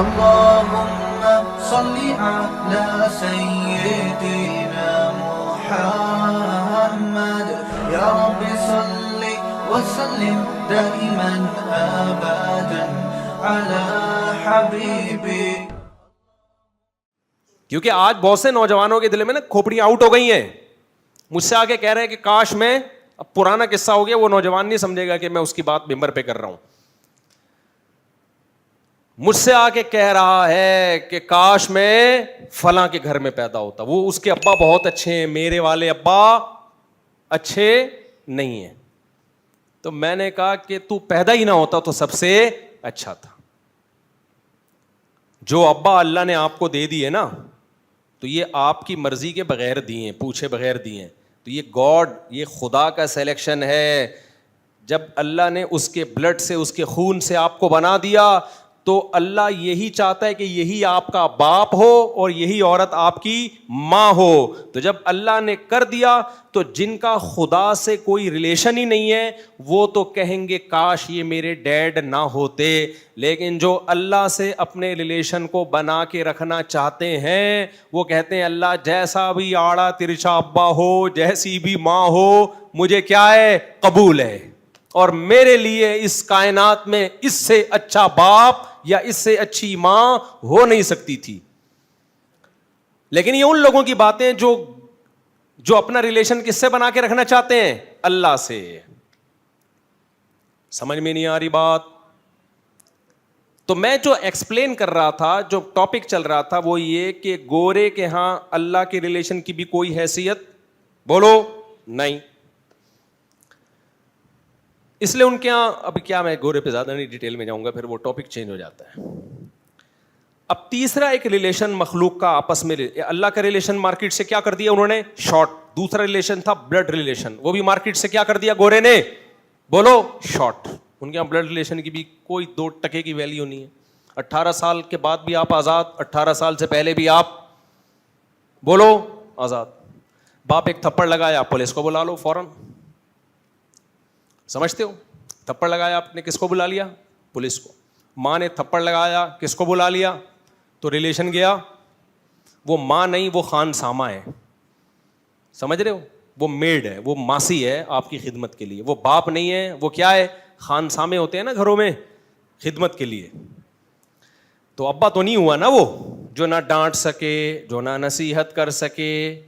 اللهم صل على سيدنا محمد يا رب صل وسلم دائما ابدا على حبيبي. کیونکہ آج بہت سے نوجوانوں کے دل میں نا کھوپڑیاں آؤٹ ہو گئی ہیں. مجھ سے آگے کہہ رہے ہیں کہ کاش میں, اب پرانا قصہ ہو گیا, وہ نوجوان نہیں سمجھے گا کہ میں اس کی بات ممبر پہ کر رہا ہوں. مجھ سے آ کے کہہ رہا ہے کہ کاش میں فلاں کے گھر میں پیدا ہوتا, وہ اس کے ابا بہت اچھے ہیں, میرے والے ابا اچھے نہیں ہیں. تو میں نے کہا کہ تو پیدا ہی نہ ہوتا تو سب سے اچھا تھا. جو ابا اللہ نے آپ کو دے دیے نا, تو یہ آپ کی مرضی کے بغیر دیے ہیں, پوچھے بغیر دیے ہیں. تو یہ گاڈ, یہ خدا کا سلیکشن ہے. جب اللہ نے اس کے بلڈ سے, اس کے خون سے آپ کو بنا دیا, تو اللہ یہی چاہتا ہے کہ یہی آپ کا باپ ہو اور یہی عورت آپ کی ماں ہو. تو جب اللہ نے کر دیا تو جن کا خدا سے کوئی ریلیشن ہی نہیں ہے وہ تو کہیں گے کاش یہ میرے ڈیڈ نہ ہوتے, لیکن جو اللہ سے اپنے ریلیشن کو بنا کے رکھنا چاہتے ہیں وہ کہتے ہیں اللہ جیسا بھی آڑا ترچا ابا ہو, جیسی بھی ماں ہو, مجھے کیا ہے, قبول ہے. اور میرے لیے اس کائنات میں اس سے اچھا باپ یا اس سے اچھی ماں ہو نہیں سکتی تھی. لیکن یہ ان لوگوں کی باتیں جو اپنا ریلیشن کس سے بنا کے رکھنا چاہتے ہیں, اللہ سے. سمجھ میں نہیں آ رہی بات؟ تو میں جو ایکسپلین کر رہا تھا, جو ٹاپک چل رہا تھا وہ یہ کہ گورے کے ہاں اللہ کے ریلیشن کی بھی کوئی حیثیت بولو نہیں. اس لیے ان کے یہاں, اب کیا میں گورے پہ زیادہ نہیں ڈیٹیل میں جاؤں گا, پھر وہ ٹاپک چینج ہو جاتا ہے. اب تیسرا ایک ریلیشن مخلوق کا آپس میں, اللہ کا ریلیشن مارکیٹ سے کیا کر دیا انہوں نے, شارٹ. دوسرا ریلیشن تھا بلڈ ریلیشن, وہ بھی مارکیٹ سے کیا کر دیا گورے نے, بولو شارٹ. ان کے یہاں بلڈ ریلیشن کی بھی کوئی 2 ٹکے کی ویلیو نہیں ہے. 18 سال کے بعد بھی آپ آزاد, 18 سال سے پہلے بھی آپ بولو آزاد. باپ ایک تھپڑ لگایا, پولیس کو بلا لو فوراً. سمجھتے ہو, تھپڑ لگایا آپ نے, کس کو بلا لیا, پولیس کو. ماں نے تھپڑ لگایا, کس کو بلا لیا, تو ریلیشن گیا. وہ ماں نہیں, وہ خان سامہ ہے. سمجھ رہے ہو, وہ میڈ ہے, وہ ماسی ہے آپ کی خدمت کے لیے. وہ باپ نہیں ہے, وہ کیا ہے, خان سامے ہوتے ہیں نا گھروں میں خدمت کے لیے. تو ابا تو نہیں ہوا نا وہ, جو نہ ڈانٹ سکے, جو نہ نصیحت کر سکے,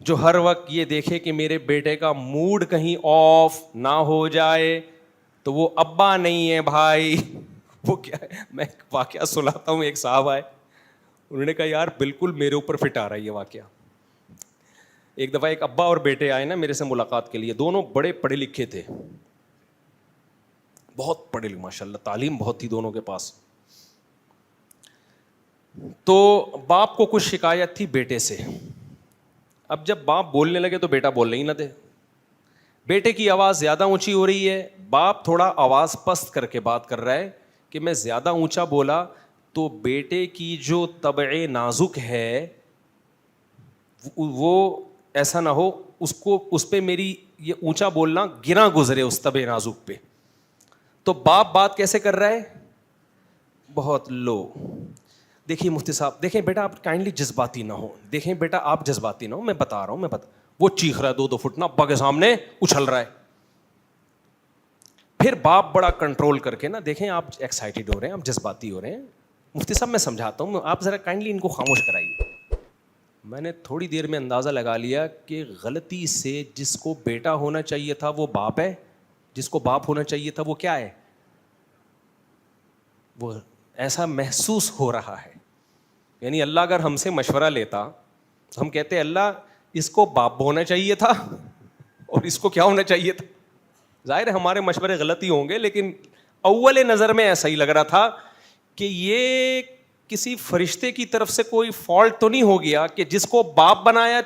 جو ہر وقت یہ دیکھے کہ میرے بیٹے کا موڈ کہیں آف نہ ہو جائے. تو وہ ابا نہیں ہے بھائی. وہ کیا ہے, میں واقعہ سناتا ہوں. ایک صاحب آئے, انہوں نے کہا یار بالکل میرے اوپر فٹ آ رہا ہے یہ واقعہ. ایک دفعہ ایک ابا اور بیٹے آئے نا میرے سے ملاقات کے لیے. دونوں بڑے پڑھے لکھے تھے, بہت پڑھے لکھے, ماشاء اللہ تعلیم بہت تھی دونوں کے پاس. تو باپ کو کچھ شکایت تھی بیٹے سے. اب جب باپ بولنے لگے تو بیٹا بولنے ہی نہ دے. بیٹے کی آواز زیادہ اونچی ہو رہی ہے, باپ تھوڑا آواز پست کر کے بات کر رہا ہے کہ میں زیادہ اونچا بولا تو بیٹے کی جو طبع نازک ہے وہ ایسا نہ ہو اس پہ میری یہ اونچا بولنا گرا گزرے اس طبع نازک پہ. تو باپ بات کیسے کر رہا ہے, بہت لو. دیکھیے مفتی صاحب, دیکھیں بیٹا آپ کائنڈلی جذباتی نہ ہو, دیکھیں بیٹا آپ جذباتی نہ ہو, میں بتا رہا ہوں, وہ چیخ رہا ہے 2 فٹ نا ابا کے سامنے اچھل رہا ہے. پھر باپ بڑا کنٹرول کر کے نا, دیکھیں آپ ایکسائٹیڈ ہو رہے ہیں, آپ جذباتی ہو رہے ہیں, مفتی صاحب میں سمجھاتا ہوں, آپ ذرا کائنڈلی ان کو خاموش کرائیے. میں نے تھوڑی دیر میں اندازہ لگا لیا کہ غلطی سے جس کو بیٹا ہونا چاہیے تھا وہ باپ ہے, جس کو باپ ہونا چاہیے تھا وہ کیا ہے, وہ ایسا محسوس ہو رہا ہے. یعنی اللہ اگر ہم سے مشورہ لیتا تو ہم کہتے اللہ اس کو باپ ہونا چاہیے تھا اور اس کو کیا ہونا چاہیے تھا. ظاہر ہے ہمارے مشورے غلط ہی ہوں گے, لیکن اول نظر میں ایسا ہی لگ رہا تھا کہ یہ کسی فرشتے کی طرف سے کوئی فالٹ تو نہیں ہو گیا کہ جس کو باپ بنایا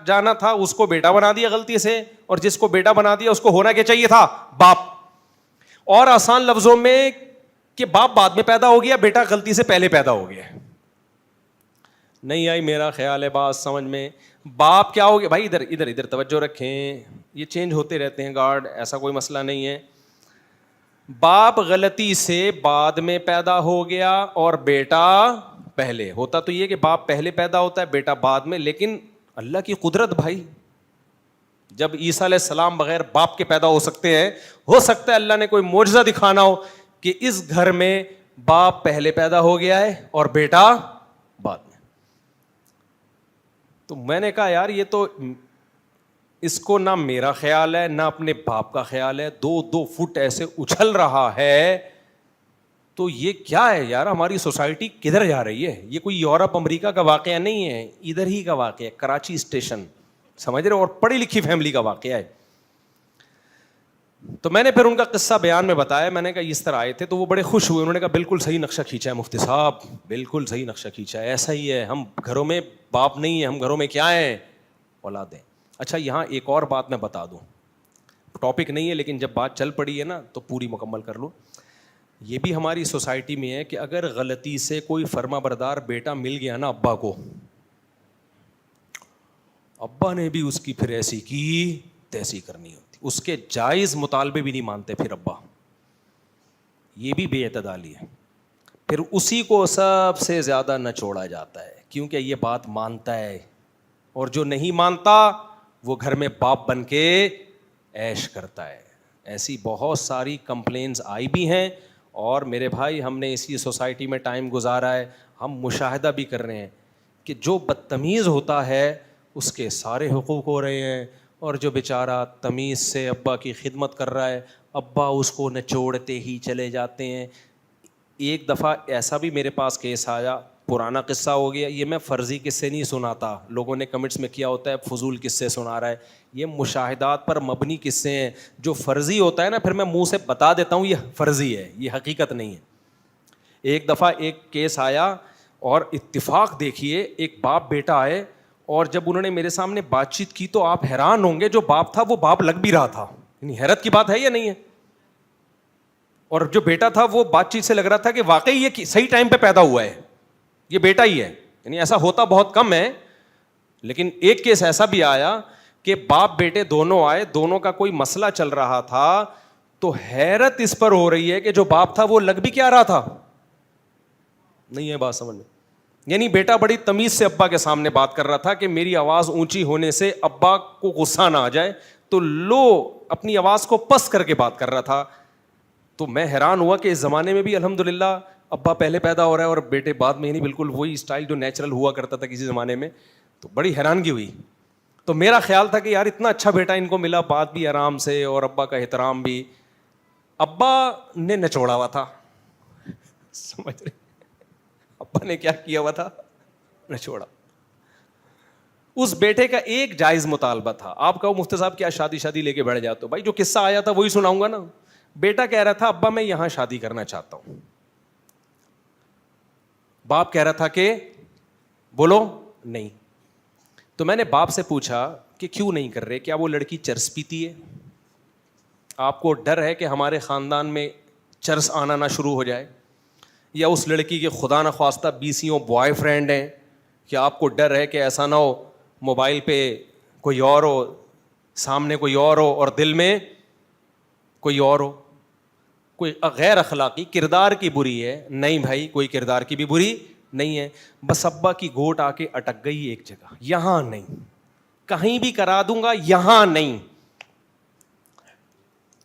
جانا تھا اس کو بیٹا بنا دیا غلطی سے, اور جس کو بیٹا بنا دیا اس کو ہونا کیا چاہیے تھا, باپ. اور آسان لفظوں میں کہ باپ بعد میں پیدا ہو گیا, بیٹا غلطی سے پہلے پیدا ہو گیا. نہیں آئی میرا خیال ہے بات سمجھ میں. باپ کیا ہو گیا بھائی, ادھر توجہ رکھیں, یہ چینج ہوتے رہتے ہیں گارڈ, ایسا کوئی مسئلہ نہیں ہے. باپ غلطی سے بعد میں پیدا ہو گیا اور بیٹا پہلے. ہوتا تو یہ کہ باپ پہلے پیدا ہوتا ہے بیٹا بعد میں, لیکن اللہ کی قدرت بھائی, جب عیسیٰ علیہ السلام بغیر باپ کے پیدا ہو سکتے ہیں, ہو سکتا ہے اللہ نے کوئی معجزہ دکھانا ہو کہ اس گھر میں باپ پہلے پیدا ہو گیا ہے اور بیٹا بعد میں. تو میں نے کہا یار یہ تو اس کو نہ میرا خیال ہے نہ اپنے باپ کا خیال ہے, 2 فٹ ایسے اچھل رہا ہے, تو یہ کیا ہے یار, ہماری سوسائٹی کدھر جا رہی ہے؟ یہ کوئی یورپ امریکہ کا واقعہ نہیں ہے, ادھر ہی کا واقعہ ہے, کراچی اسٹیشن, سمجھ رہے ہو, اور پڑھی لکھی فیملی کا واقعہ ہے. تو میں نے پھر ان کا قصہ بیان میں بتایا, میں نے کہا اس طرح آئے تھے, تو وہ بڑے خوش ہوئے, انہوں نے کہا بالکل صحیح نقشہ کھینچا ہے مفتی صاحب, بالکل صحیح نقشہ کھینچا ہے, ایسا ہی ہے, ہم گھروں میں باپ نہیں ہے, ہم گھروں میں کیا ہیں, اولادیں. اچھا یہاں ایک اور بات میں بتا دوں, ٹاپک نہیں ہے لیکن جب بات چل پڑی ہے نا تو پوری مکمل کر لو. یہ بھی ہماری سوسائٹی میں ہے کہ اگر غلطی سے کوئی فرما بردار بیٹا مل گیا نا ابا کو, ابا نے بھی اس کی پھر ایسی کی تیسی کرنی ہوتی, اس کے جائز مطالبے بھی نہیں مانتے پھر ابا, یہ بھی بے اعتدالی ہے. پھر اسی کو سب سے زیادہ نچوڑا جاتا ہے کیونکہ یہ بات مانتا ہے, اور جو نہیں مانتا وہ گھر میں باپ بن کے عیش کرتا ہے. ایسی بہت ساری کمپلینز آئی بھی ہیں, اور میرے بھائی ہم نے اسی سوسائٹی میں ٹائم گزارا ہے, ہم مشاہدہ بھی کر رہے ہیں کہ جو بدتمیز ہوتا ہے اس کے سارے حقوق ہو رہے ہیں, اور جو بیچارہ تمیز سے ابا کی خدمت کر رہا ہے ابا اس کو نچوڑتے ہی چلے جاتے ہیں. ایک دفعہ ایسا بھی میرے پاس کیس آیا, پرانا قصہ ہو گیا, یہ میں فرضی قصے نہیں سناتا, لوگوں نے کمنٹس میں کیا ہوتا ہے فضول قصے سنا رہا ہے, یہ مشاہدات پر مبنی قصے ہیں. جو فرضی ہوتا ہے نا پھر میں منہ سے بتا دیتا ہوں یہ فرضی ہے, یہ حقیقت نہیں ہے. ایک دفعہ ایک کیس آیا, اور اتفاق دیکھیے ایک باپ بیٹا آئے, اور جب انہوں نے میرے سامنے بات چیت کی تو آپ حیران ہوں گے, جو باپ تھا وہ باپ لگ بھی رہا تھا, یعنی حیرت کی بات ہے یا نہیں ہے, اور جو بیٹا تھا وہ بات چیت سے لگ رہا تھا کہ واقعی یہ صحیح ٹائم پہ پیدا ہوا ہے, یہ بیٹا ہی ہے. یعنی ایسا ہوتا بہت کم ہے, لیکن ایک کیس ایسا بھی آیا کہ باپ بیٹے دونوں آئے, دونوں کا کوئی مسئلہ چل رہا تھا, تو حیرت اس پر ہو رہی ہے کہ جو باپ تھا وہ لگ بھی کیا رہا تھا, نہیں ہے بات سمجھ میں. یعنی بیٹا بڑی تمیز سے ابا کے سامنے بات کر رہا تھا کہ میری آواز اونچی ہونے سے ابا کو غصہ نہ آ جائے, تو لو اپنی آواز کو پس کر کے بات کر رہا تھا. تو میں حیران ہوا کہ اس زمانے میں بھی الحمدللہ ابا پہلے پیدا ہو رہا ہے اور بیٹے بعد میں, یعنی بالکل وہی اسٹائل جو نیچرل ہوا کرتا تھا کسی زمانے میں. تو بڑی حیرانگی ہوئی. تو میرا خیال تھا کہ یار اتنا اچھا بیٹا ان کو ملا, بات بھی آرام سے اور ابا کا احترام بھی. ابا نے نچوڑا ہوا تھا, سمجھ رہے, ابا نے کیا کیا ہوا تھا, نچوڑا. اس بیٹے کا ایک جائز مطالبہ تھا. آپ کہو مفتی صاحب کیا شادی لے کے بیٹھ جاتے ہو, بھائی جو قصہ آیا تھا وہی سناؤں گا نا. بیٹا کہہ رہا تھا ابا میں یہاں شادی کرنا چاہتا ہوں, باپ کہہ رہا تھا کہ بولو نہیں. تو میں نے باپ سے پوچھا کہ کیوں نہیں کر رہے, کیا وہ لڑکی چرس پیتی ہے, آپ کو ڈر ہے کہ ہمارے خاندان میں چرس آنا نہ شروع ہو جائے, یا اس لڑکی کے خدا نخواستہ 20 بوائے فرینڈ ہیں, کہ آپ کو ڈر ہے کہ ایسا نہ ہو موبائل پہ کوئی اور ہو, سامنے کوئی اور ہو اور دل میں کوئی اور ہو, کوئی غیر اخلاقی کردار کی بری ہے. نہیں بھائی کوئی کردار کی بھی بری نہیں ہے, بس ابا کی گھوٹ آ کے اٹک گئی ایک جگہ, یہاں نہیں, کہیں بھی کرا دوں گا یہاں نہیں.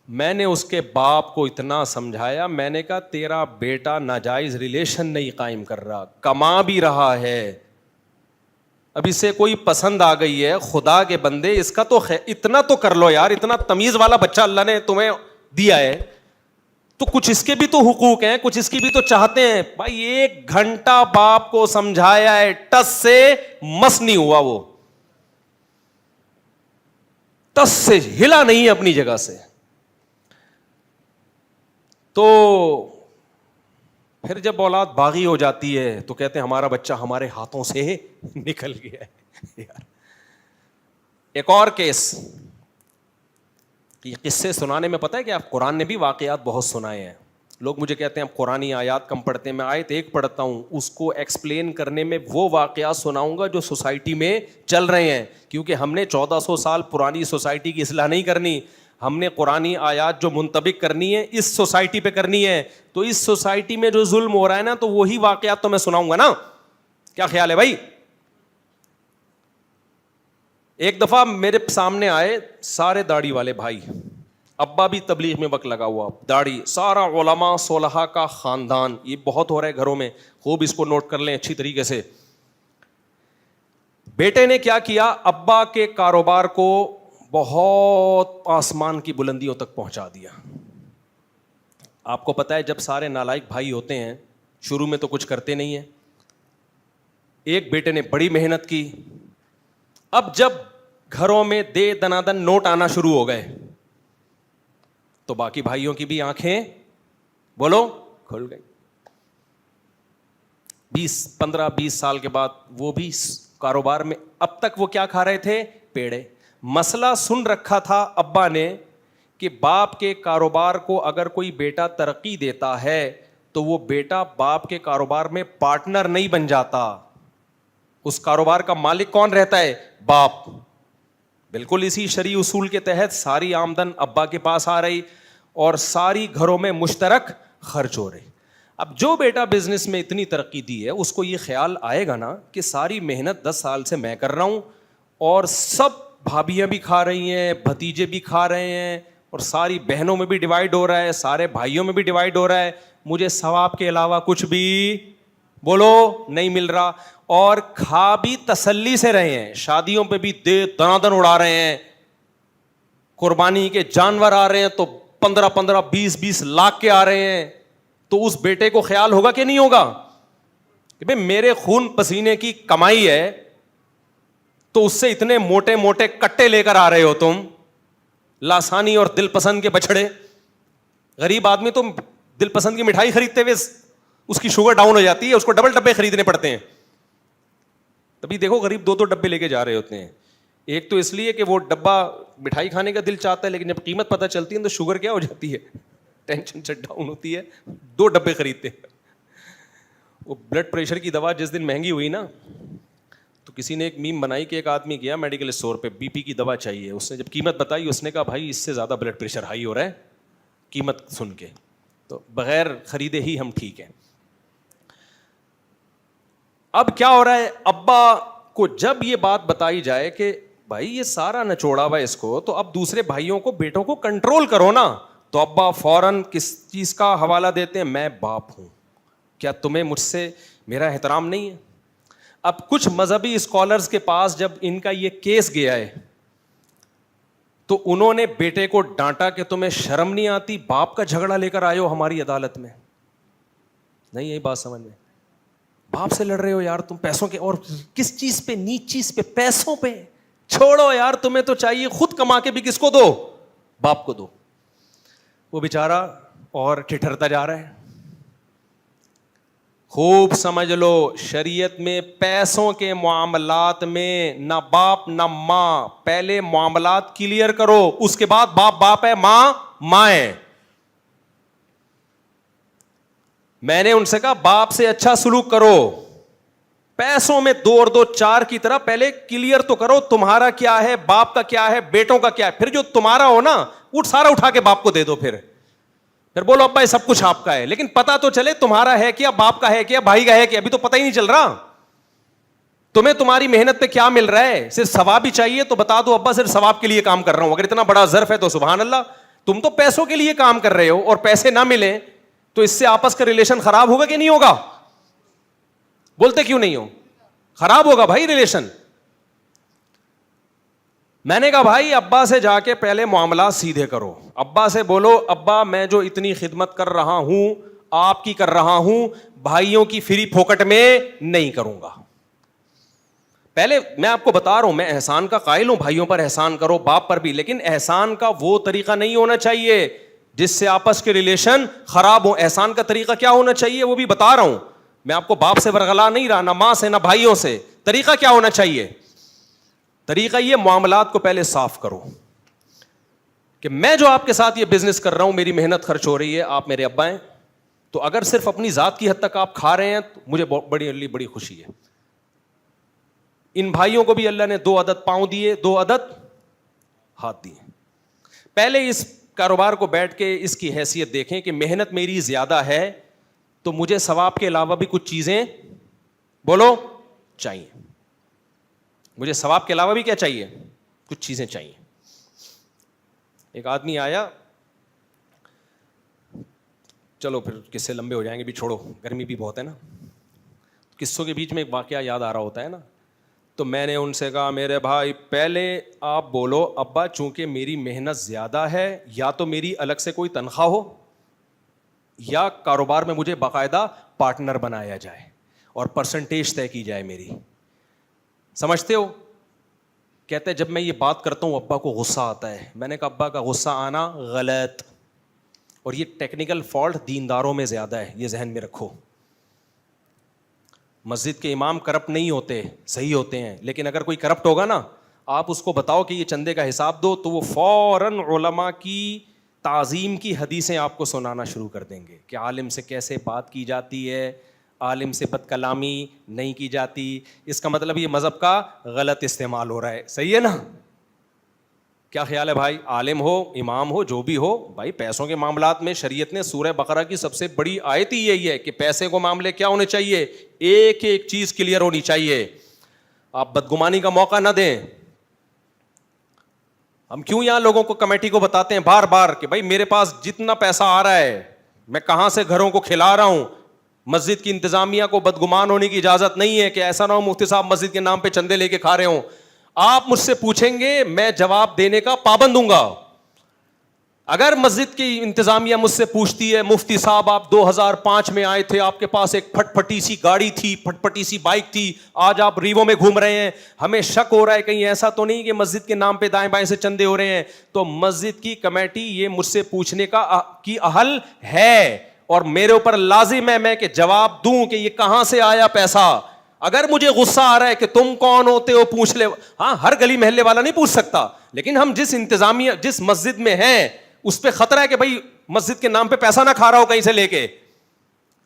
میں نے اس کے باپ کو اتنا سمجھایا, میں نے کہا تیرا بیٹا ناجائز ریلیشن نہیں قائم کر رہا, کما بھی رہا ہے, اب اسے کوئی پسند آ گئی ہے, خدا کے بندے اس کا تو اتنا تو کر لو یار, اتنا تمیز والا بچہ اللہ نے تمہیں دیا ہے, تو کچھ اس کے بھی تو حقوق ہیں, کچھ اس کی بھی تو چاہتے ہیں. بھائی 1 گھنٹہ باپ کو سمجھایا ہے, ٹس سے مس نہیں ہوا, وہ ٹس سے ہلا نہیں اپنی جگہ سے. تو پھر جب اولاد باغی ہو جاتی ہے تو کہتے ہیں ہمارا بچہ ہمارے ہاتھوں سے نکل گیا ہے. یار ایک اور کیس, یہ قصے سنانے میں پتہ ہے کہ آپ قرآن نے بھی واقعات بہت سنائے ہیں. لوگ مجھے کہتے ہیں آپ قرآنی آیات کم پڑھتے ہیں, میں آیت ایک پڑھتا ہوں, اس کو ایکسپلین کرنے میں وہ واقعات سناؤں گا جو سوسائٹی میں چل رہے ہیں, کیونکہ ہم نے 1400 سال پرانی سوسائٹی کی اصلاح نہیں کرنی, ہم نے قرآنی آیات جو منطبق کرنی ہے اس سوسائٹی پہ کرنی ہے. تو اس سوسائٹی میں جو ظلم ہو رہا ہے نا, تو وہی واقعات تو میں سناؤں گا نا. کیا خیال ہے بھائی؟ ایک دفعہ میرے سامنے آئے سارے داڑھی والے بھائی, ابا بھی تبلیغ میں وقت لگا ہوا, داڑھی, سارا علماء صلحاء کا خاندان. یہ بہت ہو رہا ہے گھروں میں, خوب اس کو نوٹ کر لیں اچھی طریقے سے. بیٹے نے کیا کیا, ابا کے کاروبار کو بہت آسمان کی بلندیوں تک پہنچا دیا. آپ کو پتا ہے جب سارے نالائق بھائی ہوتے ہیں شروع میں تو کچھ کرتے نہیں ہیں. ایک بیٹے نے بڑی محنت کی. اب جب گھروں میں دے دنادن نوٹ آنا شروع ہو گئے تو باقی بھائیوں کی بھی آنکھیں بولو کھل گئی. 15-20 سال کے بعد وہ بھی کاروبار میں, اب تک وہ کیا کھا رہے تھے, پیڑے. مسئلہ سن رکھا تھا ابا نے کہ باپ کے کاروبار کو اگر کوئی بیٹا ترقی دیتا ہے تو وہ بیٹا باپ کے کاروبار میں پارٹنر نہیں بن جاتا. اس کاروبار کا مالک کون رہتا ہے, باپ. بالکل اسی شرعی اصول کے تحت ساری آمدن ابا کے پاس آ رہی اور ساری گھروں میں مشترک خرچ ہو رہی. اب جو بیٹا بزنس میں اتنی ترقی دی ہے اس کو یہ خیال آئے گا نا کہ ساری محنت 10 سال سے میں کر رہا ہوں اور سب بھابیاں بھی کھا رہی ہیں, بھتیجے بھی کھا رہے ہیں, اور ساری بہنوں میں بھی ڈیوائڈ ہو رہا ہے, سارے بھائیوں میں بھی ڈیوائڈ ہو رہا ہے, مجھے ثواب کے علاوہ کچھ بھی بولو نہیں مل رہا. اور کھا بھی تسلی سے رہے ہیں, شادیوں پہ بھی دے دنادن اڑا رہے ہیں, قربانی کے جانور آ رہے ہیں تو 15-20 لاکھ کے آ رہے ہیں. تو اس بیٹے کو خیال ہوگا کہ نہیں ہوگا کہ بھئی میرے خون پسینے کی کمائی ہے, تو اس سے اتنے موٹے موٹے کٹے لے کر آ رہے ہو تم, لاسانی اور دل پسند کے بچڑے. غریب آدمی تو دل پسند کی مٹھائی خریدتے ہوئے اس کی شوگر ڈاؤن ہو جاتی ہے, اس کو ڈبل ڈبے خریدنے پڑتے ہیں. تبھی دیکھو غریب 2 ڈبے لے کے جا رہے ہوتے ہیں. ایک تو اس لیے کہ وہ ڈبہ مٹھائی کھانے کا دل چاہتا ہے, لیکن جب قیمت پتہ چلتی ہے تو شوگر کیا ہو جاتی ہے, ٹینشن سے ڈاؤن ہوتی ہے, 2 ڈبے خریدتے ہیں. وہ بلڈ پریشر کی دوا جس دن مہنگی ہوئی نا, تو کسی نے ایک میم بنائی کہ ایک آدمی گیا میڈیکل اسٹور پہ, بی پی کی دوا چاہیے. اس نے جب قیمت بتائی اس نے کہا بھائی اس سے زیادہ بلڈ پریشر ہائی ہو رہا ہے, قیمت سن کے, تو بغیر خریدے ہی ہم ٹھیک ہیں. اب کیا ہو رہا ہے, ابا کو جب یہ بات بتائی جائے کہ بھائی یہ سارا نچوڑا ہوا اس کو, تو اب دوسرے بھائیوں کو, بیٹوں کو کنٹرول کرو نا, تو ابا فوراً کس چیز کا حوالہ دیتے ہیں, میں باپ ہوں, کیا تمہیں مجھ سے میرا احترام نہیں ہے. اب کچھ مذہبی اسکالرز کے پاس جب ان کا یہ کیس گیا ہے تو انہوں نے بیٹے کو ڈانٹا کہ تمہیں شرم نہیں آتی, باپ کا جھگڑا لے کر آئے ہو ہماری عدالت میں. نہیں یہی بات سمجھ میں, باپ سے لڑ رہے ہو یار تم پیسوں کے, اور کس چیز پہ, نیچ چیز پہ, پیسوں پہ. چھوڑو یار, تمہیں تو چاہیے خود کما کے بھی کس کو دو, باپ کو دو. وہ بیچارہ اور ٹھٹھرتا جا رہا ہے. خوب سمجھ لو, شریعت میں پیسوں کے معاملات میں نہ باپ نہ ماں, پہلے معاملات کلیئر کرو, اس کے بعد باپ باپ ہے, ماں ماں ہے. میں نے ان سے کہا باپ سے اچھا سلوک کرو, پیسوں میں 2 اور 2 4 کی طرح پہلے کلیئر تو کرو تمہارا کیا ہے, باپ کا کیا ہے, بیٹوں کا کیا ہے. پھر جو تمہارا ہو نا وہ سارا اٹھا کے باپ کو دے دو, پھر بولو ابا یہ سب کچھ آپ کا ہے, لیکن پتا تو چلے تمہارا ہے کیا, باپ کا ہے کیا, بھائی کا ہے کیا. ابھی تو پتہ ہی نہیں چل رہا تمہیں تمہاری محنت پہ کیا مل رہا ہے. صرف ثواب ہی چاہیے تو بتا دو ابا صرف ثواب کے لیے کام کر رہا ہوں. اگر اتنا بڑا ظرف ہے تو سبحان اللہ. تم تو پیسوں کے لیے کام کر رہے ہو اور پیسے نہ ملیں تو اس سے آپس کا ریلیشن خراب ہوگا کہ نہیں ہوگا, بولتے کیوں نہیں ہو, خراب ہوگا بھائی ریلیشن. میں نے کہا بھائی ابا سے جا کے پہلے معاملات سیدھے کرو, ابا سے بولو ابا میں جو اتنی خدمت کر رہا ہوں آپ کی کر رہا ہوں, بھائیوں کی فری پھوکٹ میں نہیں کروں گا. پہلے میں آپ کو بتا رہا ہوں, میں احسان کا قائل ہوں, بھائیوں پر احسان کرو, باپ پر بھی, لیکن احسان کا وہ طریقہ نہیں ہونا چاہیے جس سے آپس کے ریلیشن خراب ہو. احسان کا طریقہ کیا ہونا چاہیے وہ بھی بتا رہا ہوں. میں آپ کو باپ سے ورغلا نہیں رہا, نہ ماں سے نہ بھائیوں سے. طریقہ کیا ہونا چاہیے, طریقہ یہ معاملات کو پہلے صاف کرو کہ میں جو آپ کے ساتھ یہ بزنس کر رہا ہوں میری محنت خرچ ہو رہی ہے, آپ میرے ابا ہیں, تو اگر صرف اپنی ذات کی حد تک آپ کھا رہے ہیں تو مجھے بڑی خوشی ہے. ان بھائیوں کو بھی اللہ نے 2 عدد پاؤں دیے, 2 عدد ہاتھ دیے. پہلے اس کاروبار کو بیٹھ کے اس کی حیثیت دیکھیں کہ محنت میری زیادہ ہے تو مجھے ثواب کے علاوہ بھی کچھ چیزیں بولو چاہیے. مجھے ثواب کے علاوہ بھی کیا چاہیے؟ کچھ چیزیں چاہیے. ایک آدمی آیا, چلو پھر قصے لمبے ہو جائیں گے, بھی چھوڑو, گرمی بھی بہت ہے نا. قصوں کے بیچ میں ایک واقعہ یاد آ رہا ہوتا ہے نا. تو میں نے ان سے کہا میرے بھائی پہلے آپ بولو ابا چونکہ میری محنت زیادہ ہے, یا تو میری الگ سے کوئی تنخواہ ہو یا کاروبار میں مجھے باقاعدہ پارٹنر بنایا جائے اور پرسنٹیج طے کی جائے میری. سمجھتے ہو؟ کہتے جب میں یہ بات کرتا ہوں ابا کو غصہ آتا ہے. میں نے کہا ابا کا غصہ آنا غلط, اور یہ ٹیکنیکل فالٹ دینداروں میں زیادہ ہے, یہ ذہن میں رکھو. مسجد کے امام کرپٹ نہیں ہوتے, صحیح ہوتے ہیں, لیکن اگر کوئی کرپٹ ہوگا نا, آپ اس کو بتاؤ کہ یہ چندے کا حساب دو, تو وہ فوراً علماء کی تعظیم کی حدیثیں آپ کو سنانا شروع کر دیں گے کہ عالم سے کیسے بات کی جاتی ہے, عالم سے بد کلامی نہیں کی جاتی. اس کا مطلب یہ مذہب کا غلط استعمال ہو رہا ہے. صحیح ہے نا؟ کیا خیال ہے بھائی؟ عالم ہو, امام ہو, جو بھی ہو, بھائی پیسوں کے معاملات میں شریعت نے سورہ بقرہ کی سب سے بڑی آیت ہی یہی ہے کہ پیسے کو معاملے کیا ہونے چاہیے, ایک ایک چیز کلیئر ہونی چاہیے. آپ بدگمانی کا موقع نہ دیں. ہم کیوں یہاں لوگوں کو, کمیٹی کو بتاتے ہیں بار بار کہ بھائی میرے پاس جتنا پیسہ آ رہا ہے میں کہاں سے گھروں کو کھلا رہا ہوں. مسجد کی انتظامیہ کو بدگمان ہونے کی اجازت نہیں ہے کہ ایسا نہ ہو مفتی صاحب مسجد کے نام پہ چندے لے کے کھا رہے ہوں. آپ مجھ سے پوچھیں گے میں جواب دینے کا پابند ہوں گا. اگر مسجد کی انتظامیہ مجھ سے پوچھتی ہے مفتی صاحب آپ 2005 میں آئے تھے, آپ کے پاس ایک پھٹ پھٹی سی گاڑی تھی, پھٹ پھٹی سی بائک تھی, آج آپ ریوو میں گھوم رہے ہیں, ہمیں شک ہو رہا ہے کہیں ایسا تو نہیں کہ مسجد کے نام پہ دائیں بائیں سے چندے ہو رہے ہیں, تو مسجد کی کمیٹی یہ مجھ سے پوچھنے کا کی اہل ہے, اور میرے اوپر لازم ہے میں کہ جواب دوں کہ یہ کہاں سے آیا پیسہ. اگر مجھے غصہ آ رہا ہے کہ تم کون ہوتے ہو پوچھ لے, ہاں ہر گلی محلے والا نہیں پوچھ سکتا, لیکن ہم جس انتظامیہ جس مسجد میں ہیں اس پہ خطرہ ہے کہ بھائی مسجد کے نام پہ پیسہ نہ کھا رہا ہو کہیں سے لے کے.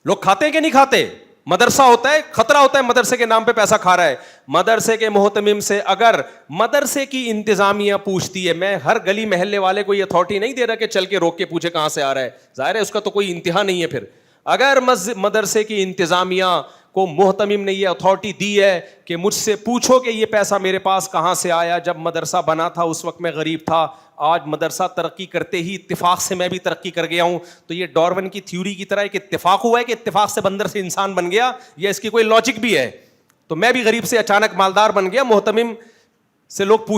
لوگ کھاتے ہیں کہ نہیں کھاتے؟ مدرسہ ہوتا ہے, خطرہ ہوتا ہے مدرسے کے نام پہ پیسہ کھا رہا ہے. مدرسے کے محتمم سے اگر مدرسے کی انتظامیہ پوچھتی ہے, میں ہر گلی محلے والے کو یہ اتھارٹی نہیں دے رہا کہ چل کے روک کے پوچھے کہاں سے آ رہا ہے, ظاہر ہے اس کا تو کوئی انتہا نہیں ہے. پھر اگر مدرسے کی انتظامیہ کو محتمم نے یہ اتھارٹی دی ہے کہ مجھ سے پوچھو کہ یہ پیسہ میرے پاس کہاں سے آیا, جب مدرسہ بنا تھا اس وقت میں غریب تھا, آج مدرسہ ترقی کرتے ہی اتفاق سے میں بھی ترقی کر گیا ہوں, تو یہ ڈارون کی تھیوری کی طرح ایک اتفاق ہوا ہے کہ اتفاق سے بندر سے انسان بن گیا, یا اس کی کوئی لاجک بھی ہے؟ تو میں بھی غریب سے اچانک مالدار بن گیا. محتمم سے لوگ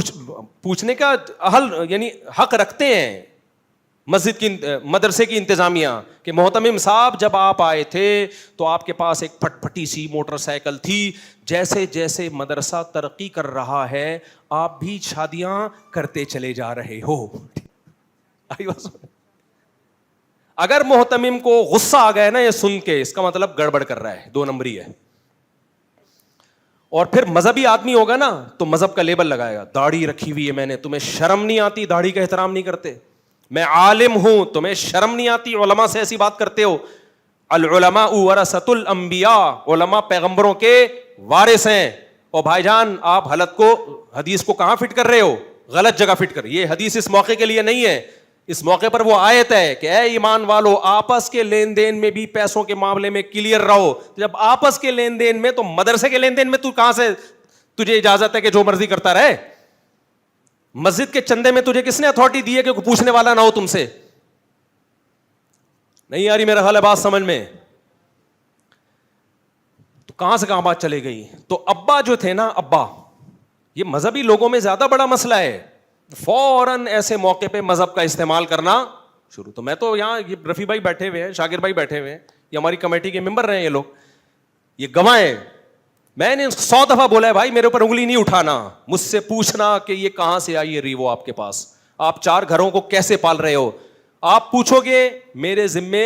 پوچھنے کا اہل یعنی حق رکھتے ہیں مسجد کی مدرسے کی انتظامیہ کہ محتمم صاحب جب آپ آئے تھے تو آپ کے پاس ایک پھٹ پھٹی سی موٹر سائیکل تھی, جیسے جیسے مدرسہ ترقی کر رہا ہے آپ بھی شادیاں کرتے چلے جا رہے ہو. اگر محتمم کو غصہ آ گیا نا یہ سن کے, اس کا مطلب گڑبڑ کر رہا ہے, 2 نمبری ہے. اور پھر مذہبی آدمی ہوگا نا تو مذہب کا لیبل لگائے گا, داڑھی رکھی ہوئی ہے میں نے, تمہیں شرم نہیں آتی, داڑھی کا احترام نہیں کرتے. میں عالم ہوں, تمہیں شرم نہیں آتی, علماء سے ایسی بات کرتے ہو. العلماء ورثۃ الانبیاء, علماء پیغمبروں کے وارث ہیں. اور بھائی جان آپ حدیث کو کہاں فٹ کر رہے ہو؟ غلط جگہ فٹ کر. یہ حدیث اس موقع کے لیے نہیں ہے, اس موقع پر وہ آیت ہے کہ اے ایمان والو آپس کے لین دین میں بھی پیسوں کے معاملے میں کلیئر رہو. جب آپس کے لین دین میں, تو مدرسے کے لین دین میں تو کہاں سے تجھے اجازت ہے کہ جو مرضی کرتا رہے؟ مسجد کے چندے میں تجھے کس نے اتھارٹی دی ہے کہ کوئی پوچھنے والا نہ ہو تم سے؟ نہیں آ رہی میرا خیال ہے بات سمجھ میں؟ تو کہاں سے کہاں بات چلے گئی. تو ابا جو تھے نا, ابا, یہ مذہبی لوگوں میں زیادہ بڑا مسئلہ ہے, فوراً ایسے موقع پہ مذہب کا استعمال کرنا شروع. تو میں تو یہاں یہ رفیع بھائی بیٹھے ہوئے ہیں, شاکر بھائی بیٹھے ہوئے ہیں, یہ ہماری کمیٹی کے ممبر رہے ہیں, یہ لوگ یہ گواہ ہیں. میں نے 100 دفعہ بولا ہے بھائی میرے اوپر انگلی نہیں اٹھانا, مجھ سے پوچھنا کہ یہ کہاں سے آئی ہے ریوو آپ کے پاس, آپ 4 گھروں کو کیسے پال رہے ہو, آپ پوچھو گے میرے ذمے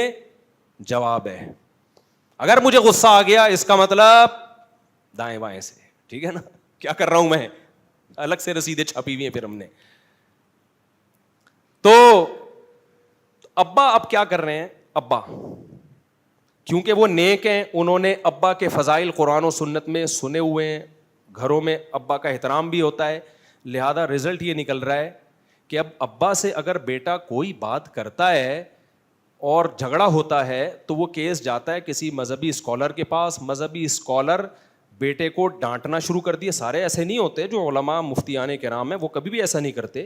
جواب ہے. اگر مجھے غصہ آ گیا اس کا مطلب دائیں بائیں سے, ٹھیک ہے نا, کیا کر رہا ہوں میں, الگ سے رسیدیں چھپی ہوئی ہیں پھر ہم نے. تو ابا اب کیا کر رہے ہیں, ابا کیونکہ وہ نیک ہیں, انہوں نے ابا کے فضائل قرآن و سنت میں سنے ہوئے ہیں, گھروں میں ابا کا احترام بھی ہوتا ہے, لہذا رزلٹ یہ نکل رہا ہے کہ اب ابا سے اگر بیٹا کوئی بات کرتا ہے اور جھگڑا ہوتا ہے تو وہ کیس جاتا ہے کسی مذہبی اسکالر کے پاس. مذہبی اسکالر بیٹے کو ڈانٹنا شروع کر دیے. سارے ایسے نہیں ہوتے جو علماء مفتیان کرام ہیں, وہ کبھی بھی ایسا نہیں کرتے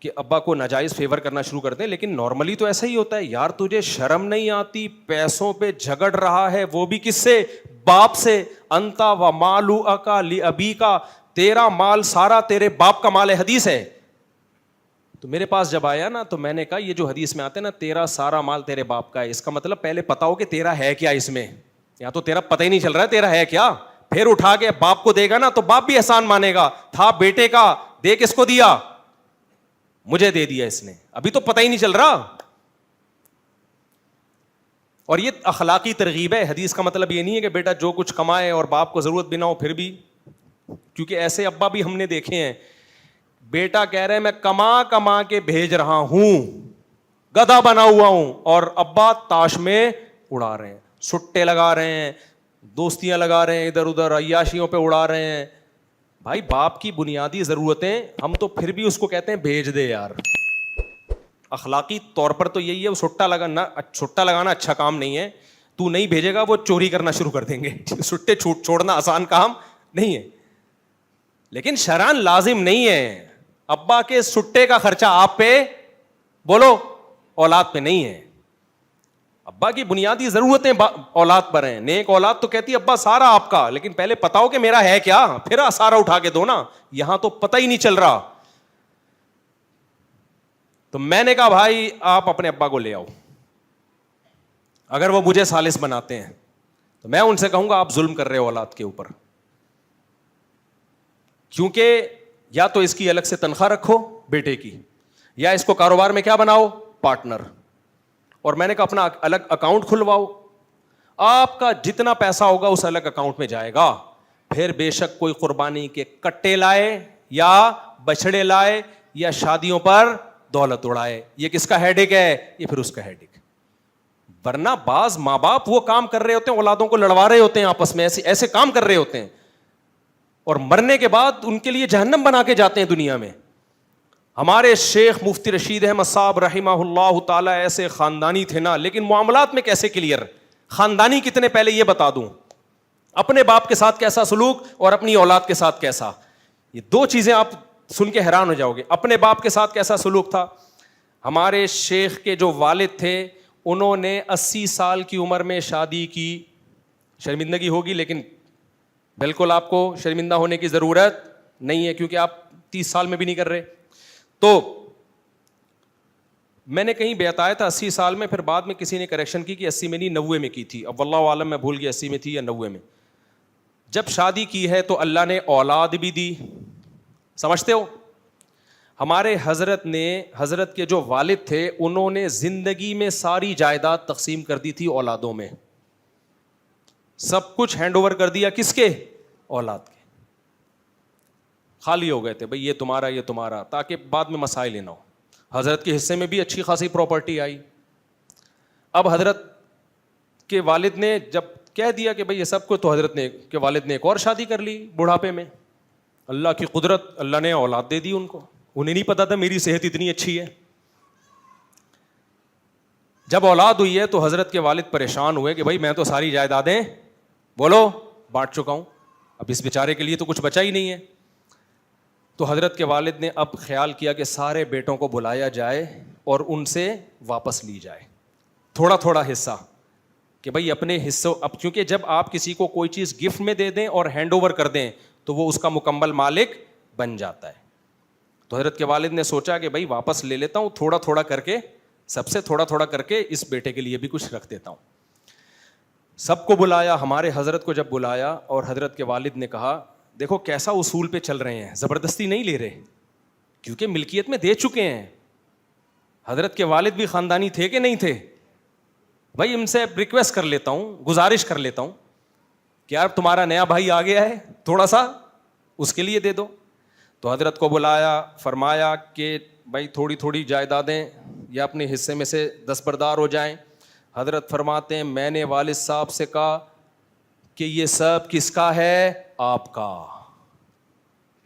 کہ ابا کو ناجائز فیور کرنا شروع کر دیں, لیکن نارملی تو ایسا ہی ہوتا ہے. یار تجھے شرم نہیں آتی, پیسوں پہ جھگڑ رہا ہے, وہ بھی کس سے؟ باپ سے. انتا و مالو اکا لی ابی کا, تیرا مال سارا تیرے باپ کا مال ہے. حدیث ہے. تو میرے پاس جب آیا نا تو میں نے کہا یہ جو حدیث میں آتے ہیں نا تیرا سارا مال تیرے باپ کا ہے, اس کا مطلب پہلے پتا ہو کہ تیرا ہے کیا اس میں, یا تو تیرا پتہ ہی نہیں چل رہا ہے تیرا ہے کیا. پھر اٹھا کے باپ کو دے گا نا تو باپ بھی احسان مانے گا, تھا بیٹے کا, دے کس کو دیا؟ مجھے دے دیا اس نے, ابھی تو پتہ ہی نہیں چل رہا. اور یہ اخلاقی ترغیب ہے. حدیث کا مطلب یہ نہیں ہے کہ بیٹا جو کچھ کمائے اور باپ کو ضرورت بھی نہ ہو پھر بھی, کیونکہ ایسے ابا بھی ہم نے دیکھے ہیں. بیٹا کہہ رہے ہیں میں کما کما کے بھیج رہا ہوں, گدھا بنا ہوا ہوں, اور ابا تاش میں اڑا رہے ہیں, سٹے لگا رہے ہیں, دوستیاں لگا رہے ہیں, ادھر ادھر عیاشیوں پہ اڑا رہے ہیں. بھائی باپ کی بنیادی ضرورتیں ہم تو پھر بھی اس کو کہتے ہیں بھیج دے یار. اخلاقی طور پر تو یہی ہے, وہ سٹا لگانا اچھا کام نہیں ہے. تو نہیں بھیجے گا وہ چوری کرنا شروع کر دیں گے. سٹے چھوڑنا آسان کام نہیں ہے, لیکن شرعاً لازم نہیں ہے. ابا کے سٹے کا خرچہ آپ پہ, بولو, اولاد پہ نہیں ہے. ابا کی بنیادی ضرورتیں اولاد پر ہیں. نیک اولاد تو کہتی ہے ابا سارا آپ کا, لیکن پہلے پتا ہو کہ میرا ہے کیا, پھر سارا اٹھا کے دو نا. یہاں تو پتہ ہی نہیں چل رہا. تو میں نے کہا بھائی آپ اپنے ابا کو لے آؤ, اگر وہ مجھے ثالث بناتے ہیں تو میں ان سے کہوں گا آپ ظلم کر رہے ہو اولاد کے اوپر, کیونکہ یا تو اس کی الگ سے تنخواہ رکھو بیٹے کی, یا اس کو کاروبار میں کیا بناؤ, پارٹنر. اور میں نے کہا اپنا الگ اکاؤنٹ کھلواؤ, آپ کا جتنا پیسہ ہوگا اس الگ اکاؤنٹ میں جائے گا. پھر بے شک کوئی قربانی کے کٹے لائے یا بچڑے لائے یا شادیوں پر دولت اڑائے, یہ کس کا ہیڈک ہے؟ یہ پھر اس کا ہیڈک. ورنہ بعض ماں باپ وہ کام کر رہے ہوتے ہیں, اولادوں کو لڑوا رہے ہوتے ہیں آپس میں, ایسے کام کر رہے ہوتے ہیں, اور مرنے کے بعد ان کے لیے جہنم بنا کے جاتے ہیں دنیا میں. ہمارے شیخ مفتی رشید احمد صاحب رحمہ اللہ تعالیٰ ایسے خاندانی تھے نا, لیکن معاملات میں کیسے کلیئر, خاندانی کتنے پہلے یہ بتا دوں, اپنے باپ کے ساتھ کیسا سلوک اور اپنی اولاد کے ساتھ کیسا, یہ دو چیزیں آپ سن کے حیران ہو جاؤ گے. اپنے باپ کے ساتھ کیسا سلوک تھا. ہمارے شیخ کے جو والد تھے انہوں نے 80 سال کی عمر میں شادی کی. شرمندگی ہوگی لیکن بالکل آپ کو شرمندہ ہونے کی ضرورت نہیں ہے, کیونکہ آپ 30 سال میں بھی نہیں کر رہے. تو میں نے کہیں بتایا تھا 80 سال میں, پھر بعد میں کسی نے کریکشن کی کہ 80 میں نہیں 90 میں کی تھی. اب واللہ عالم میں بھول گیا 80 میں تھی یا 90 میں. جب شادی کی ہے تو اللہ نے اولاد بھی دی, سمجھتے ہو. ہمارے حضرت کے جو والد تھے انہوں نے زندگی میں ساری جائیداد تقسیم کر دی تھی اولادوں میں, سب کچھ ہینڈ اوور کر دیا کس کے؟ اولاد کے. خالی ہو گئے تھے بھئی یہ تمہارا یہ تمہارا, تاکہ بعد میں مسائل نہ ہو. حضرت کے حصے میں بھی اچھی خاصی پراپرٹی آئی. اب حضرت کے والد نے جب کہہ دیا کہ بھئی یہ سب کچھ, تو حضرت نے کے والد نے ایک اور شادی کر لی بڑھاپے میں. اللہ کی قدرت, اللہ نے اولاد دے دی ان کو. انہیں نہیں پتا تھا میری صحت اتنی اچھی ہے. جب اولاد ہوئی ہے تو حضرت کے والد پریشان ہوئے کہ بھائی میں تو ساری جائیدادیں بولو بانٹ چکا ہوں, اب اس بیچارے کے لیے تو کچھ بچا ہی نہیں ہے. تو حضرت کے والد نے اب خیال کیا کہ سارے بیٹوں کو بلایا جائے اور ان سے واپس لی جائے تھوڑا تھوڑا حصہ, کہ بھائی اپنے حصوں, اب کیونکہ جب آپ کسی کو کوئی چیز گفٹ میں دے دیں اور ہینڈ اوور کر دیں تو وہ اس کا مکمل مالک بن جاتا ہے. تو حضرت کے والد نے سوچا کہ بھائی واپس لے لیتا ہوں, تھوڑا تھوڑا کر کے, سب سے تھوڑا تھوڑا کر کے اس بیٹے کے لیے بھی کچھ رکھ دیتا ہوں. سب کو بلایا, ہمارے حضرت کو جب بلایا اور حضرت کے والد نے کہا دیکھو کیسا اصول پہ چل رہے ہیں, زبردستی نہیں لے رہے, کیونکہ ملکیت میں دے چکے ہیں. حضرت کے والد بھی خاندانی تھے کہ نہیں تھے؟ بھائی ان سے ریکویسٹ کر لیتا ہوں, گزارش کر لیتا ہوں کہ یار تمہارا نیا بھائی آ گیا ہے, تھوڑا سا اس کے لیے دے دو. تو حضرت کو بلایا, فرمایا کہ بھائی تھوڑی تھوڑی جائیدادیں یا اپنے حصے میں سے دستبردار ہو جائیں. حضرت فرماتے ہیں میں نے والد صاحب سے کہا کہ یہ سب کس کا ہے؟ آپ کا.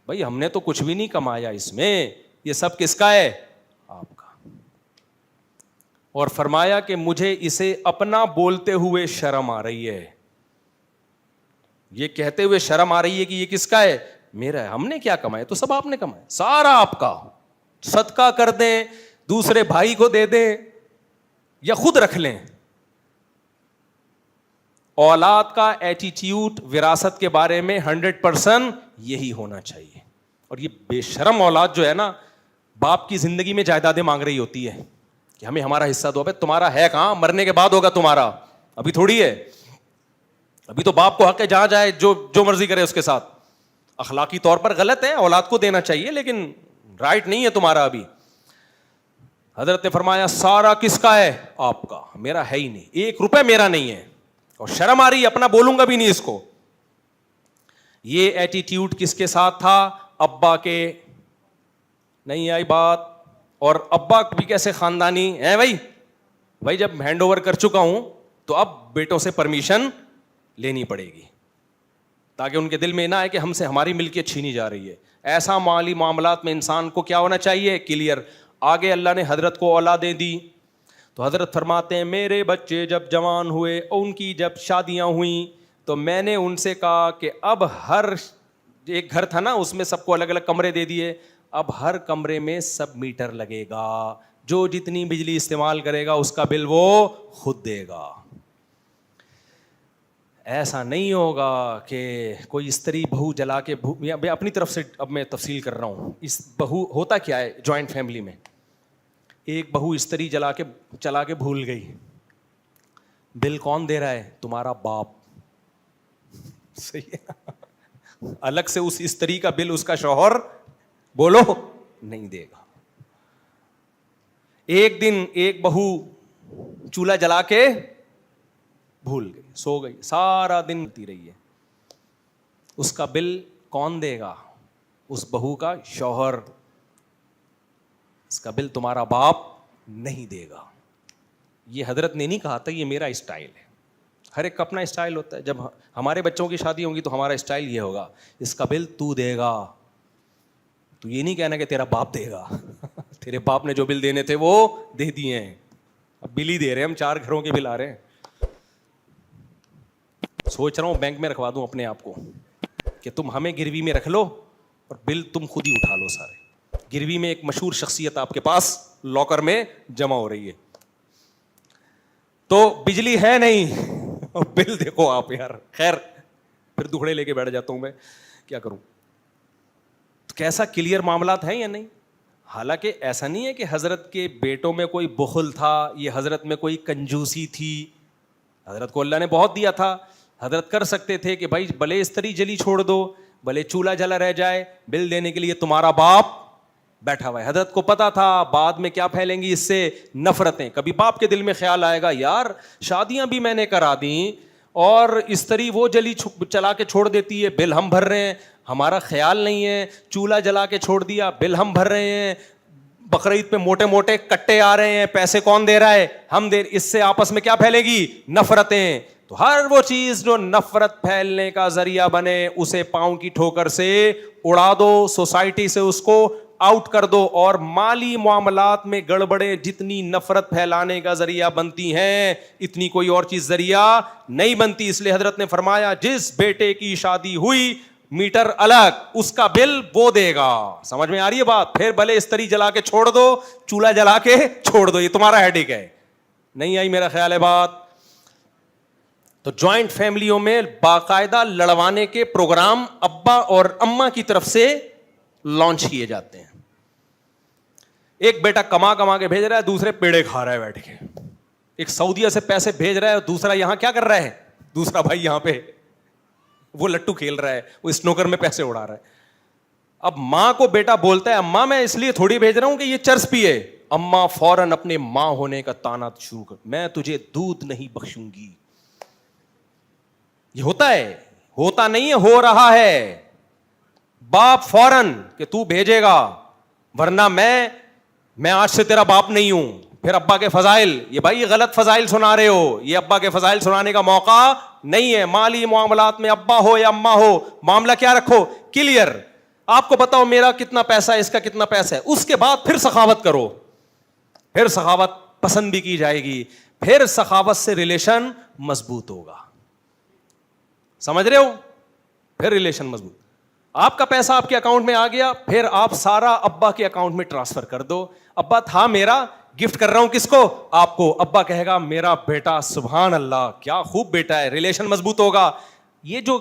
بھائی ہم نے تو کچھ بھی نہیں کمایا اس میں, یہ سب کس کا ہے؟ آپ کا. اور فرمایا کہ مجھے اسے اپنا بولتے ہوئے شرم آ رہی ہے, یہ کہتے ہوئے شرم آ رہی ہے کہ یہ کس کا ہے؟ میرا ہے. ہم نے کیا کمایا؟ تو سب آپ نے کمایا, سارا آپ کا. صدقہ کر دیں, دوسرے بھائی کو دے دیں, یا خود رکھ لیں. اولاد کا ایٹیٹیوڈ وراثت کے بارے میں 100% یہی ہونا چاہیے. اور یہ بے شرم اولاد جو ہے نا, باپ کی زندگی میں جائیدادیں مانگ رہی ہوتی ہے کہ ہمیں ہمارا حصہ دو. ابے تمہارا ہے کہاں؟ مرنے کے بعد ہوگا تمہارا, ابھی تھوڑی ہے. ابھی تو باپ کو حق ہے جہاں جائے جو مرضی کرے اس کے ساتھ. اخلاقی طور پر غلط ہے, اولاد کو دینا چاہیے, لیکن رائٹ نہیں ہے تمہارا ابھی. حضرت نے فرمایا سارا کس کا ہے؟ آپ کا, میرا ہے ہی نہیں, 1 روپے میرا نہیں ہے. اور شرم آ رہی ہے, اپنا بولوں گا بھی نہیں اس کو. یہ ایٹیٹیوڈ کس کے ساتھ تھا؟ ابا کے. نہیں آئی بات؟ اور ابا بھی کیسے خاندانی ہیں بھائی جب ہینڈ اوور کر چکا ہوں تو اب بیٹوں سے پرمیشن لینی پڑے گی, تاکہ ان کے دل میں نہ آئے کہ ہم سے ہماری ملکیت چھینی جا رہی ہے. ایسا مالی معاملات میں انسان کو کیا ہونا چاہیے؟ کلیئر. آگے اللہ نے حضرت کو اولادیں دی, تو حضرت فرماتے ہیں میرے بچے جب جوان ہوئے, ان کی جب شادیاں ہوئیں, تو میں نے ان سے کہا کہ اب ہر ایک گھر تھا نا, اس میں سب کو الگ الگ کمرے دے دیے, اب ہر کمرے میں سب میٹر لگے گا, جو جتنی بجلی استعمال کرے گا اس کا بل وہ خود دے گا. ایسا نہیں ہوگا کہ کوئی استری بہو جلا کے, اپنی طرف سے اب میں تفصیل کر رہا ہوں. اس بہو ہوتا کیا ہے جوائنٹ فیملی میں, ایک بہو استری چلا کے بھول گئی, بل کون دے رہا ہے؟ تمہارا باپ. صحیح ہے, الگ سے اس استری کا بل اس کا شوہر بولو نہیں دے گا. ایک دن ایک بہو چولہا جلا کے بھول گئی, سو گئی, سارا دن ہوتی رہی ہے, اس کا بل کون دے گا؟ اس بہو کا شوہر. اس کا بل تمہارا باپ نہیں دے گا. یہ حضرت نے نہیں کہا تھا, یہ میرا اسٹائل ہے. ہر ایک کا اپنا اسٹائل ہوتا ہے. جب ہمارے بچوں کی شادی ہوں گی تو ہمارا اسٹائل یہ ہوگا, اس کا بل تو دے گا. تو یہ نہیں کہنا کہ تیرا باپ دے گا. تیرے باپ نے جو بل دینے تھے وہ دے دیے ہیں, اب بل ہی دے رہے ہیں ہم, 4 گھروں کے بل آ رہے ہیں. سوچ رہا ہوں بینک میں رکھوا دوں اپنے آپ کو کہ تم ہمیں گروی میں رکھ لو اور بل تم خود ہی اٹھا لو سارے. گروی میں ایک مشہور شخصیت آپ کے پاس لاکر میں جمع ہو رہی ہے, تو بجلی ہے نہیں, بل دیکھو آپ یار. خیر پھر دکھڑے لے کے بیٹھ جاتا ہوں میں, کیا کروں. تو کیسا کلیئر معاملات ہیں یا نہیں؟ حالانکہ ایسا نہیں ہے کہ حضرت کے بیٹوں میں کوئی بخل تھا, یہ حضرت میں کوئی کنجوسی تھی. حضرت کو اللہ نے بہت دیا تھا, حضرت کر سکتے تھے کہ بھائی بھلے استری جلی چھوڑ دو, بھلے چولہا جلا رہ جائے, بل دینے کے لیے تمہارا باپ بیٹھا ہوا ہے. حضرت کو پتا تھا بعد میں کیا پھیلیں گی اس سے نفرتیں. کبھی باپ کے دل میں خیال آئے گا یار شادیاں بھی میں نے کرا دیں اور استری وہ جلی چلا کے چھوڑ دیتی ہے, بل ہم بھر رہے ہیں, ہمارا خیال نہیں ہے. چولہا جلا کے چھوڑ دیا, بل ہم بھر رہے ہیں. بقرعید پہ موٹے موٹے کٹے آ رہے ہیں, پیسے کون دے رہا ہے؟ ہم دے. اس سے آپس میں کیا پھیلے گی؟ نفرتیں. تو ہر وہ چیز جو نفرت پھیلنے کا ذریعہ بنے اسے پاؤں کی ٹھوکر سے اڑا دو, سوسائٹی سے اس کو آؤٹ کر دو. اور مالی معاملات میں گڑبڑیں جتنی نفرت پھیلانے کا ذریعہ بنتی ہیں اتنی کوئی اور چیز ذریعہ نہیں بنتی. اس لیے حضرت نے فرمایا جس بیٹے کی شادی ہوئی میٹر الگ, اس کا بل وہ دے گا. سمجھ میں آ رہی ہے بات؟ پھر بھلے استری جلا کے چھوڑ دو, چولہا جلا کے چھوڑ دو, یہ تمہارا ہیڈیک ہے. نہیں آئی میرا خیال ہے بات؟ تو جوائنٹ فیملیوں میں باقاعدہ لڑوانے کے پروگرام ابا اور اماں کی طرف سے لانچ کیے جاتے ہیں. ایک بیٹا کما کے بھیج رہا ہے, دوسرے پیڑے کھا رہا ہے بیٹھ کے. ایک سعودیہ سے پیسے بھیج رہا ہے اور دوسرا یہاں کیا کر رہا ہے, دوسرا بھائی یہاں پہ وہ لٹو کھیل رہا ہے, وہ اسنوکر میں پیسے اڑا رہا ہے. اب ماں کو بیٹا بولتا ہے اماں میں اس لیے تھوڑی بھیج رہا ہوں کہ یہ چرس پیے. اماں فوراً اپنے ماں ہونے کا تانا شروع کر, میں تجھے دودھ نہیں بخشوں گی. یہ ہوتا ہے, ہوتا نہیں ہے, ہو رہا ہے. باپ فوراً کہ تو بھیجے گا ورنہ میں آج سے تیرا باپ نہیں ہوں. پھر ابا کے فضائل, یہ بھائی یہ غلط فضائل سنا رہے ہو, یہ ابا کے فضائل سنانے کا موقع نہیں ہے. مالی معاملات میں ابا ہو یا اماں ہو, معاملہ کیا رکھو؟ کلیئر. آپ کو بتاؤ میرا کتنا پیسہ ہے, اس کا کتنا پیسہ ہے, اس کے بعد پھر سخاوت کرو, پھر سخاوت پسند بھی کی جائے گی, پھر سخاوت سے ریلیشن مضبوط ہوگا. سمجھ رہے ہو؟ پھر ریلیشن مضبوط. آپ کا پیسہ آپ کے اکاؤنٹ میں آ گیا, پھر آپ سارا ابا کے اکاؤنٹ میں ٹرانسفر کر دو. ابا تھا میرا, گفٹ کر رہا ہوں کس کو؟ آپ کو. ابا کہے گا میرا بیٹا, سبحان اللہ کیا خوب بیٹا ہے, ریلیشن مضبوط ہوگا. یہ جو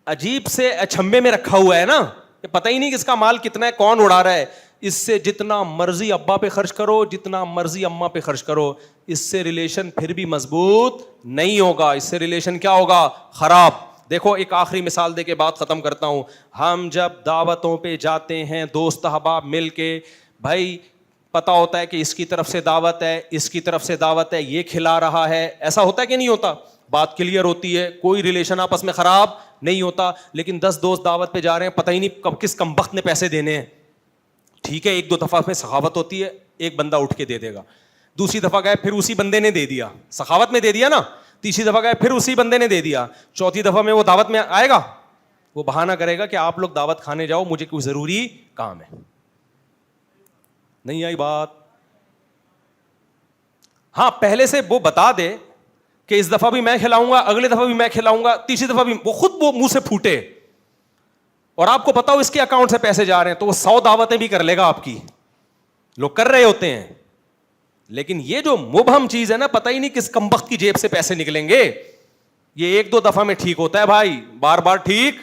عجیب سے اچھمبے میں رکھا ہوا ہے نا, کہ پتہ ہی نہیں کس کا مال کتنا ہے, کون اڑا رہا ہے, اس سے جتنا مرضی ابا پہ خرچ کرو, جتنا مرضی اماں پہ خرچ کرو, اس سے ریلیشن پھر بھی مضبوط نہیں ہوگا, اس سے ریلیشن کیا ہوگا؟ خراب. دیکھو ایک آخری مثال دے کے بات ختم کرتا ہوں. ہم جب دعوتوں پہ جاتے ہیں دوست احباب مل کے, بھائی پتا ہوتا ہے کہ اس کی طرف سے دعوت ہے, اس کی طرف سے دعوت ہے, یہ کھلا رہا ہے, ایسا ہوتا ہے کہ نہیں ہوتا؟ بات کلیئر ہوتی ہے, کوئی ریلیشن آپس میں خراب نہیں ہوتا. لیکن 10 دوست دعوت پہ جا رہے ہیں, پتہ ہی نہیں کب کس کمبخت نے پیسے دینے ہیں. ٹھیک ہے, 1-2 دفعہ میں سخاوت ہوتی ہے, ایک بندہ اٹھ کے دے دے گا. دوسری دفعہ گئے پھر اسی بندے نے دے دیا, سخاوت میں دے دیا نا. تیسری دفعہ گئے پھر اسی بندے نے دے دیا. چوتھی دفعہ میں وہ دعوت میں آئے گا, وہ بہانہ کرے گا کہ آپ لوگ دعوت کھانے جاؤ, مجھے کوئی ضروری کام ہے. نہیں آئی بات؟ ہاں پہلے سے وہ بتا دے کہ اس دفعہ بھی میں کھلاؤں گا, اگلے دفعہ بھی میں کھلاؤں گا, تیسری دفعہ بھی, وہ خود وہ منہ سے پھوٹے, اور آپ کو پتا ہو اس کے اکاؤنٹ سے پیسے جا رہے ہیں, تو وہ 100 دعوتیں بھی کر لے گا آپ کی. لوگ کر رہے ہوتے ہیں. لیکن یہ جو مبہم چیز ہے نا, پتہ ہی نہیں کس کمبخت کی جیب سے پیسے نکلیں گے, یہ 1-2 دفعہ میں ٹھیک ہوتا ہے بھائی, بار بار ٹھیک.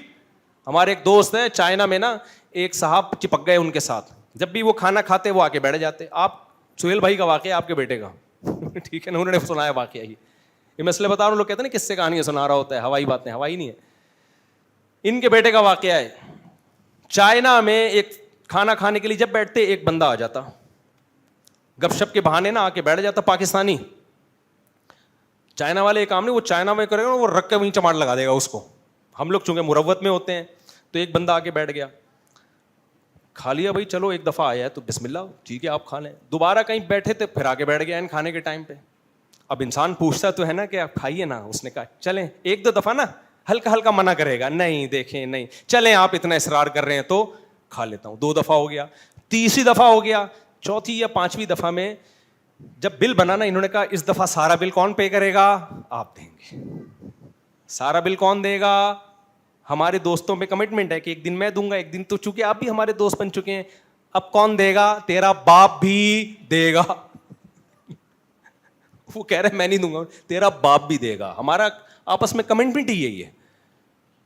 ہمارے ایک دوست ہیں چائنا میں نا, ایک صاحب چپک گئے ان کے ساتھ, جب بھی وہ کھانا کھاتے وہ آ کے بیٹھ جاتے. آپ سہیل بھائی کا واقعہ, آپ کے بیٹے کا ٹھیک ہے نا, انہوں نے سنایا واقعہ. یہ مسئلے بتا رہا ہوں, لوگ کہتے ہیں نا کس سے کہانی سنا رہا ہوتا ہے, ہوائی باتیں. ہوائی نہیں ہے, ان کے بیٹے کا واقعہ ہے. چائنا میں ایک کھانا کھانے کے لیے جب بیٹھتے, ایک بندہ آ جاتا, گپ شپ کے بہانے نا آ کے بیٹھ جاتا, پاکستانی. چائنا والے ایک کام نہیں, وہ چائنا میں کرے گا وہ رکھ کے وہیں چماٹ لگا دے گا اس کو. ہم لوگ چونکہ مروت میں ہوتے ہیں, تو ایک بندہ آ کے بیٹھ گیا, کھا لیا بھائی, چلو ایک دفعہ آیا ہے تو بسم اللہ, ٹھیک ہے آپ کھا لیں. دوبارہ کہیں بیٹھے تھے, پھر آ کے بیٹھ گیا کھانے کے ٹائم پہ. اب انسان پوچھتا تو ہے نا کہ آپ کھائیے نا, اس نے کہا چلیں 1-2 دفعہ نا ہلکا ہلکا منع کرے گا, نہیں دیکھیں نہیں, چلیں آپ اتنا اصرار کر رہے ہیں تو کھا لیتا ہوں. 2 دفعہ ہو گیا, تیسری دفعہ ہو گیا, چوتھی یا 5ویں دفعہ میں جب بل بنانا, انہوں نے کہا اس دفعہ سارا بل کون پے کرے گا؟ آپ دیں گے. سارا بل کون دے گا؟ ہمارے دوستوں میں کمٹمنٹ ہے کہ ایک دن میں دوں گا, ایک دن تو, چونکہ آپ بھی ہمارے دوست بن چکے ہیں. اب کون دے گا؟ تیرا باپ بھی دے گا. وہ کہہ رہے میں نہیں دوں گا, تیرا باپ بھی دے گا. ہمارا آپس میں کمٹمنٹ ہی یہی ہے.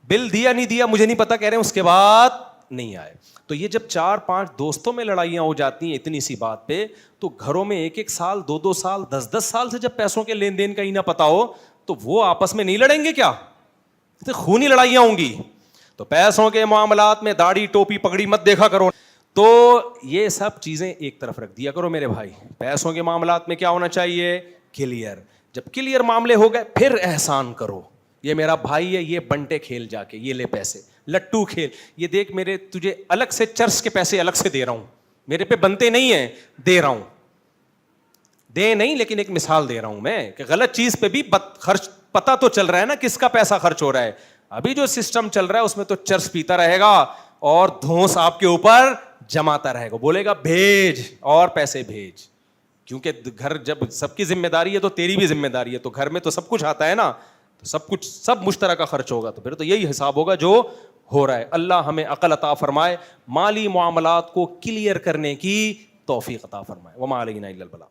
بل دیا نہیں دیا مجھے نہیں پتا, کہہ رہے ہیں اس کے بعد نہیں آئے. تو یہ جب 4-5 دوستوں میں لڑائیاں ہو جاتی ہیں اتنی سی بات پہ, تو گھروں میں 1-1 سال 2-2 سال 10-10 سال سے جب پیسوں کے لین دین کا ہی نہ پتا ہو, تو وہ آپس میں نہیں لڑیں گے کیا؟ تو خونی لڑائیاں ہوں گی. تو پیسوں کے معاملات میں داڑھی ٹوپی پگڑی مت دیکھا کرو. تو یہ سب چیزیں ایک طرف رکھ دیا کرو میرے بھائی. پیسوں کے معاملات میں کیا ہونا چاہیے؟ کلیئر. جب کلیئر معاملے ہو گئے پھر احسان کرو. یہ میرا بھائی ہے, یہ بنٹے کھیل جا کے, یہ لے پیسے, لٹو کھیل, یہ دیکھ میرے تجھے الگ سے چرس کے پیسے الگ سے دے رہا ہوں, میرے پہ بنتے نہیں ہیں, دے رہا ہوں. دے نہیں, لیکن ایک مثال دے رہا ہوں میں کہ غلط چیز پہ بھی خرچ پتا تو چل رہا ہے نا کس کا پیسہ خرچ ہو رہا ہے. ابھی جو سسٹم چل رہا ہے اس میں تو چرس پیتا رہے گا اور دھونس آپ کے اوپر جماتا رہے گا, بولے گا بھیج اور پیسے بھیج. کیونکہ گھر جب سب کی ذمہ داری ہے تو تیری بھی ذمہ داری ہے, تو گھر میں تو سب کچھ آتا ہے نا, تو سب کچھ سب مشترکہ خرچ ہوگا, تو پھر تو یہی حساب ہوگا جو ہو رہا ہے. اللہ ہمیں عقل عطا فرمائے, مالی معاملات کو کلیئر کرنے کی توفیق عطا فرمائے. وما علینا الا البلاغ.